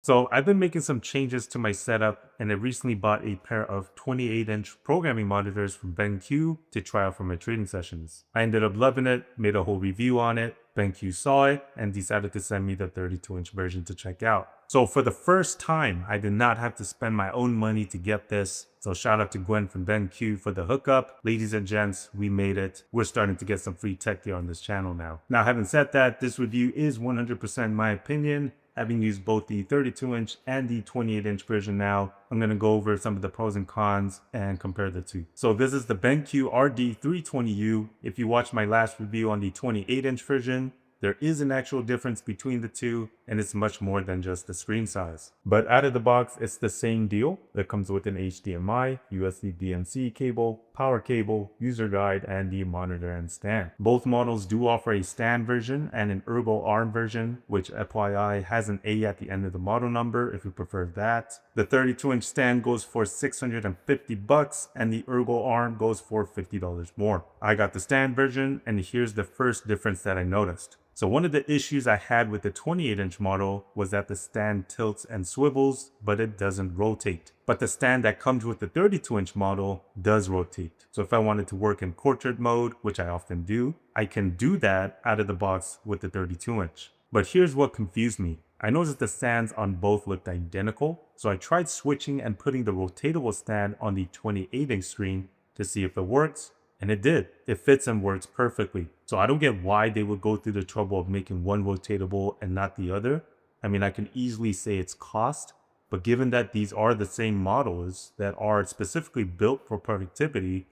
So I've been making some changes to my setup and I recently bought a pair of 28-inch programming monitors from BenQ to try out for my trading sessions. I ended up loving it, made a whole review on it. BenQ saw it and decided to send me the 32-inch version to check out. So for the first time, I did not have to spend my own money to get this. So shout out to Gwen from BenQ for the hookup. Ladies and gents, we made it. We're starting to get some free tech here on this channel now. Now, having said that, this review is 100% my opinion. Having used both the 32-inch and the 28-inch version now, I'm going to go over some of the pros and cons and compare the two. So this is the BenQ RD320U. If you watched my last review on the 28-inch version, there is an actual difference between the two, and it's much more than just the screen size. But out of the box, it's the same deal. It comes with an HDMI, USB-BNC cable, power cable, user guide, and the monitor and stand. Both models do offer a stand version and an Ergo ARM version, which FYI has an A at the end of the model number if you prefer that. The 32-inch stand goes for $650 and the Ergo ARM goes for $50 more. I got the stand version, and here's the first difference that I noticed. So one of the issues I had with the 28-inch model was that the stand tilts and swivels, but it doesn't rotate. But the stand that comes with the 32-inch model does rotate. So if I wanted to work in portrait mode, which I often do, I can do that out of the box with the 32-inch. But here's what confused me. I noticed the stands on both looked identical, so I tried switching and putting the rotatable stand on the 28-inch screen to see if it works. And it did. It fits and works perfectly. So I don't get why they would go through the trouble of making one rotatable and not the other. I mean, I can easily say it's cost, but given that these are the same models that are specifically built for productivity,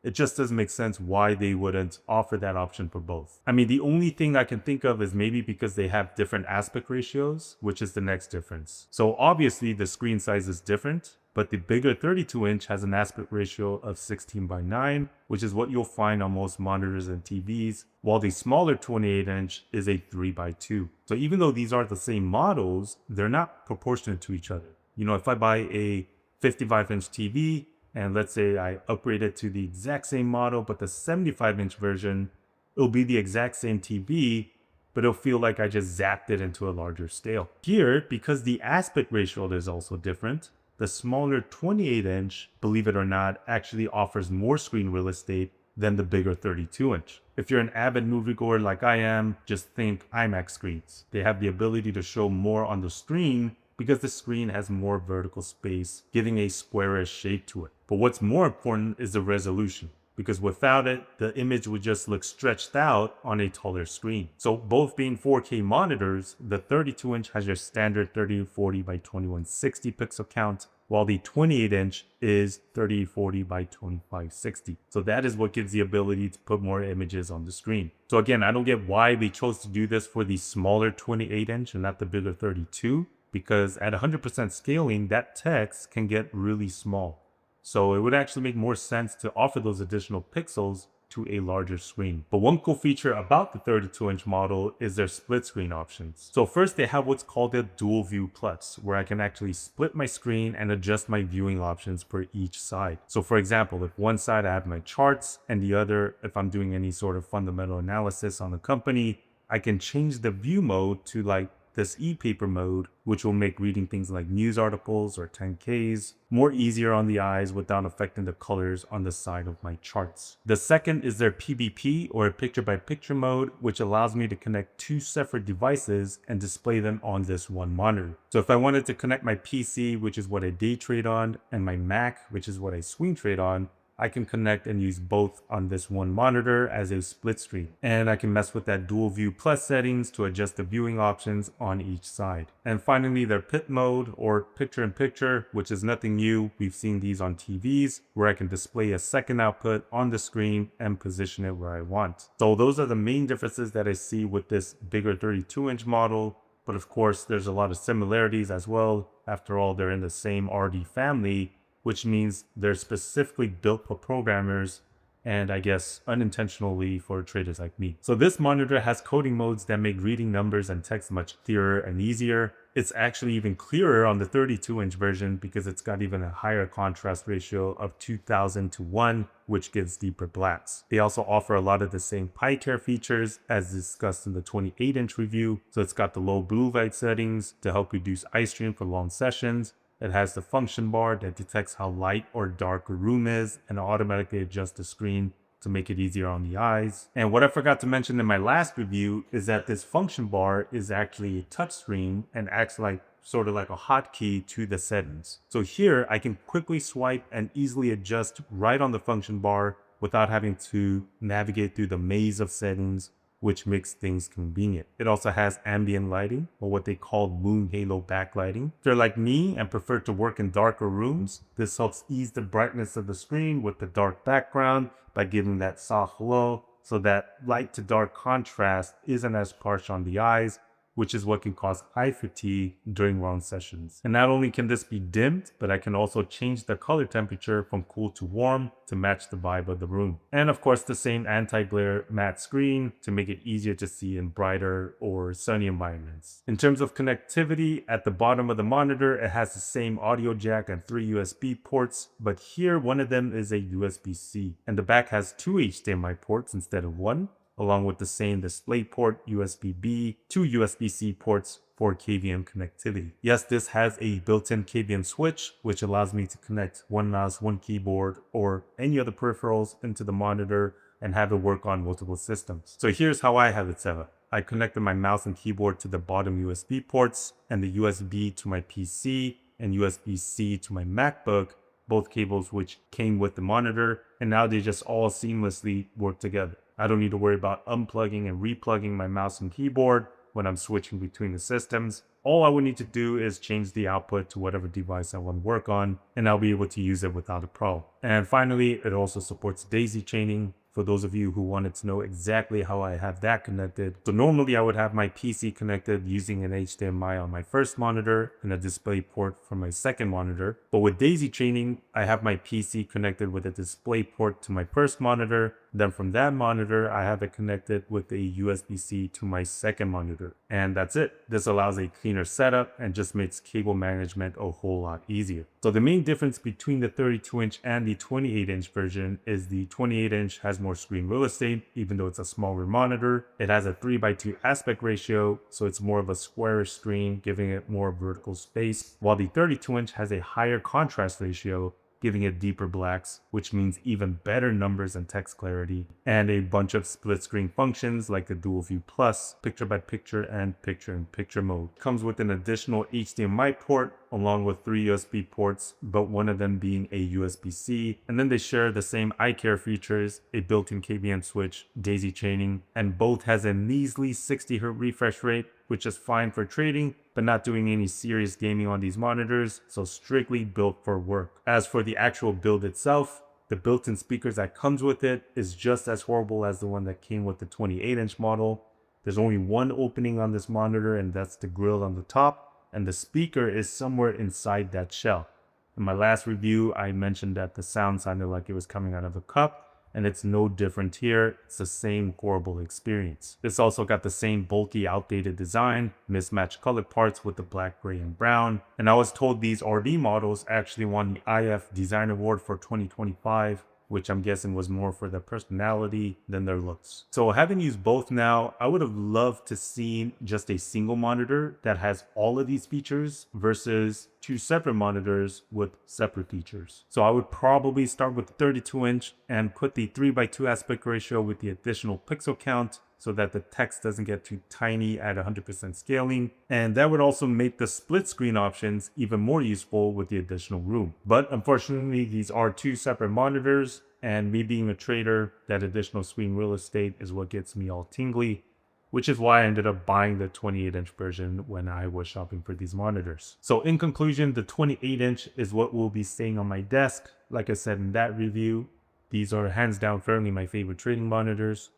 it just doesn't make sense why they wouldn't offer that option for both. I mean, the only thing I can think of is maybe because they have different aspect ratios, which is the next difference. So obviously the screen size is different, but the bigger 32-inch has an aspect ratio of 16:9, which is what you'll find on most monitors and TVs, while the smaller 28-inch is a 3:2. So even though these are the same models, they're not proportionate to each other. You know, if I buy a 55-inch TV, and let's say I upgrade it to the exact same model, but the 75-inch version, it'll be the exact same TV, but it'll feel like I just zapped it into a larger scale. Here, because the aspect ratio is also different, the smaller 28-inch, believe it or not, actually offers more screen real estate than the bigger 32-inch. If you're an avid moviegoer like I am, just think IMAX screens. They have the ability to show more on the screen because the screen has more vertical space, giving a squarish shape to it. But what's more important is the resolution, because without it, the image would just look stretched out on a taller screen. So both being 4K monitors, the 32-inch has your standard 3040 by 2160 pixel count, while the 28-inch is 3040 by 2560. So that is what gives the ability to put more images on the screen. So again, I don't get why they chose to do this for the smaller 28-inch and not the bigger 32, because at 100% scaling, that text can get really small. So it would actually make more sense to offer those additional pixels to a larger screen. But one cool feature about the 32-inch model is their split screen options. So first, they have what's called a dual view plus, where I can actually split my screen and adjust my viewing options for each side. So for example, if one side I have my charts and the other, if I'm doing any sort of fundamental analysis on the company, I can change the view mode to like this e-paper mode, which will make reading things like news articles or 10Ks more easier on the eyes without affecting the colors on the side of my charts. The second is their PBP, or picture-by-picture mode, which allows me to connect two separate devices and display them on this one monitor. So if I wanted to connect my PC, which is what I day trade on, and my Mac, which is what I swing trade on, I can connect and use both on this one monitor as a split screen. And I can mess with that dual view plus settings to adjust the viewing options on each side. And finally, their PIT mode, or picture in picture, which is nothing new. We've seen these on TVs where I can display a second output on the screen and position it where I want. So those are the main differences that I see with this bigger 32-inch model. But of course, there's a lot of similarities as well. After all, they're in the same RD family, which means they're specifically built for programmers and I guess unintentionally for traders like me. So this monitor has coding modes that make reading numbers and text much clearer and easier. It's actually even clearer on the 32-inch version because it's got even a higher contrast ratio of 2000 to 1, which gives deeper blacks. They also offer a lot of the same eye care features as discussed in the 28-inch review. So it's got the low blue light settings to help reduce eye strain for long sessions. It has the function bar that detects how light or dark a room is and automatically adjusts the screen to make it easier on the eyes. And what I forgot to mention in my last review is that this function bar is actually a touchscreen and acts like sort of like a hotkey to the settings. So here I can quickly swipe and easily adjust right on the function bar without having to navigate through the maze of settings, which makes things convenient. It also has ambient lighting, or what they call moon halo backlighting. If you're like me and prefer to work in darker rooms, this helps ease the brightness of the screen with the dark background by giving that soft glow, so that light to dark contrast isn't as harsh on the eyes, which is what can cause eye fatigue during long sessions. And not only can this be dimmed, but I can also change the color temperature from cool to warm to match the vibe of the room. And of course, the same anti-glare matte screen to make it easier to see in brighter or sunny environments. In terms of connectivity, at the bottom of the monitor, it has the same audio jack and 3 USB ports, but here one of them is a USB-C. And the back has 2 HDMI ports instead of 1, along with the same DisplayPort, USB-B, 2 USB-C ports for KVM connectivity. Yes, this has a built-in KVM switch, which allows me to connect one mouse, one keyboard, or any other peripherals into the monitor and have it work on multiple systems. So here's how I have it set up. I connected my mouse and keyboard to the bottom USB ports and the USB to my PC and USB-C to my MacBook, both cables which came with the monitor, and now they just all seamlessly work together. I don't need to worry about unplugging and replugging my mouse and keyboard when I'm switching between the systems. All I would need to do is change the output to whatever device I want to work on, and I'll be able to use it without a problem. And finally, it also supports daisy chaining, for those of you who wanted to know exactly how I have that connected. So normally I would have my PC connected using an HDMI on my first monitor and a display port for my second monitor. But with daisy chaining, I have my PC connected with a display port to my first monitor. Then from that monitor, I have it connected with a USB-C to my second monitor. And that's it. This allows a cleaner setup and just makes cable management a whole lot easier. So the main difference between the 32-inch and the 28-inch version is the 28-inch has more screen real estate, even though it's a smaller monitor. It has a 3:2 aspect ratio, so it's more of a squarish screen, giving it more vertical space, while the 32-inch has a higher contrast ratio, giving it deeper blacks, which means even better numbers and text clarity, and a bunch of split screen functions like the Dual View Plus, picture by picture, and picture-in-picture mode. Comes with an additional HDMI port along with 3 USB ports, but one of them being a USB-C. And then they share the same eye care features, a built-in KVM switch, daisy chaining, and both has a measly 60Hz refresh rate, which is fine for trading, but not doing any serious gaming on these monitors, so strictly built for work. As for the actual build itself, the built-in speakers that comes with it is just as horrible as the one that came with the 28-inch model. There's only one opening on this monitor, and that's the grill on the top, and the speaker is somewhere inside that shell. In my last review, I mentioned that the sound sounded like it was coming out of a cup, and it's no different here. It's the same horrible experience. This also got the same bulky, outdated design, mismatched colored parts with the black, gray, and brown. And I was told these RD models actually won the IF Design Award for 2025, which I'm guessing was more for their personality than their looks. So having used both now, I would have loved to see just a single monitor that has all of these features versus 2 separate monitors with separate features. So I would probably start with the 32-inch and put the 3:2 aspect ratio with the additional pixel count so that the text doesn't get too tiny at 100% scaling. And that would also make the split screen options even more useful with the additional room. But unfortunately, these are 2 separate monitors, and me being a trader, that additional screen real estate is what gets me all tingly, which is why I ended up buying the 28-inch version when I was shopping for these monitors. So in conclusion, the 28-inch is what will be staying on my desk. Like I said in that review, these are hands down firmly my favorite trading monitors.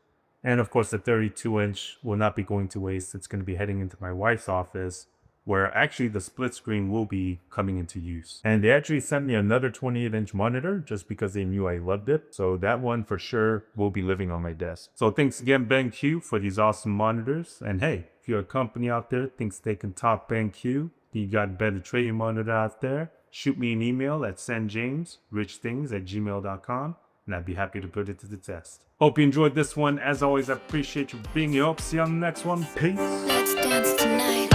And of course, the 32-inch will not be going to waste. It's going to be heading into my wife's office where actually the split screen will be coming into use. And they actually sent me another 28-inch monitor just because they knew I loved it. So that one for sure will be living on my desk. So thanks again, BenQ, for these awesome monitors. And hey, if you're a company out there that thinks they can top BenQ, you got a better trading monitor out there, shoot me an email at sendjamesrichthings@gmail.com, and I'd be happy to put it to the test. Hope you enjoyed this one. As always, I appreciate you being here. Hope to see you on the next one. Peace. Let's dance tonight.